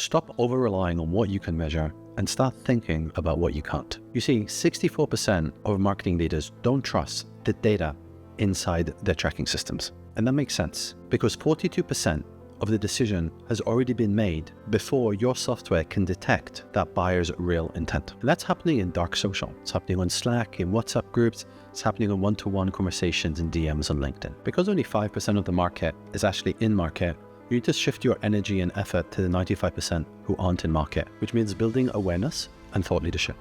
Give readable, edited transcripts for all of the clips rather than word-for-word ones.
Stop over-relying on what you can measure and start thinking about what you can't. You see, 64% of marketing leaders don't trust the data inside their tracking systems. And that makes sense because 42% of the decision has already been made before your software can detect that buyer's real intent. And that's happening in dark social. It's happening on Slack, in WhatsApp groups. It's happening on one-to-one conversations and DMs on LinkedIn. Because only 5% of the market is actually in market, you need to shift your energy and effort to the 95% who aren't in market, which means building awareness and thought leadership.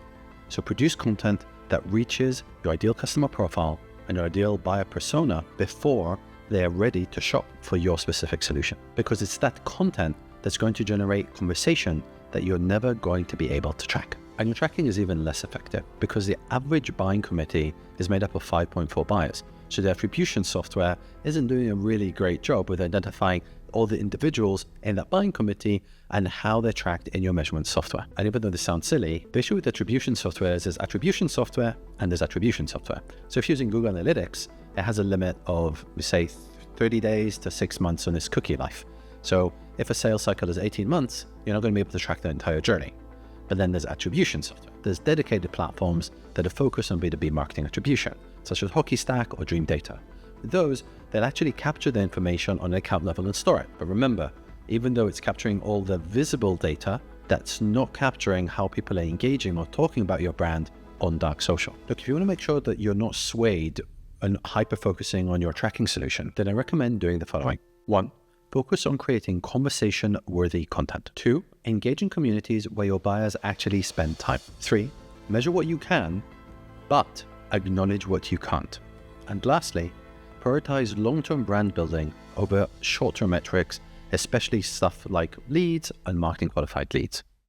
So produce content that reaches your ideal customer profile and your ideal buyer persona before they are ready to shop for your specific solution. Because it's that content that's going to generate conversation that you're never going to be able to track. And your tracking is even less effective because the average buying committee is made up of 5.4 buyers. So the attribution software isn't doing a really great job with identifying all the individuals in that buying committee and how they're tracked in your measurement software. And even though this sounds silly, the issue with attribution software is there's attribution software and there's attribution software. So if you're using Google Analytics, it has a limit of, we say, 30 days to 6 months on its cookie life. So if a sales cycle is 18 months, you're not going to be able to track the entire journey. But then there's attribution software. There's dedicated platforms that are focused on B2B marketing attribution, such as Hockey Stack or Dream Data. Those that actually capture the information on an account level and store it. But remember, even though it's capturing all the visible data, that's not capturing how people are engaging or talking about your brand on dark social. Look, if you want to make sure that you're not swayed and hyper-focusing on your tracking solution, then I recommend doing the following. 1, focus on creating conversation-worthy content. 2, engage in communities where your buyers actually spend time. 3, measure what you can, but acknowledge what you can't. And lastly, prioritize long-term brand building over short-term metrics, especially stuff like leads and marketing qualified leads.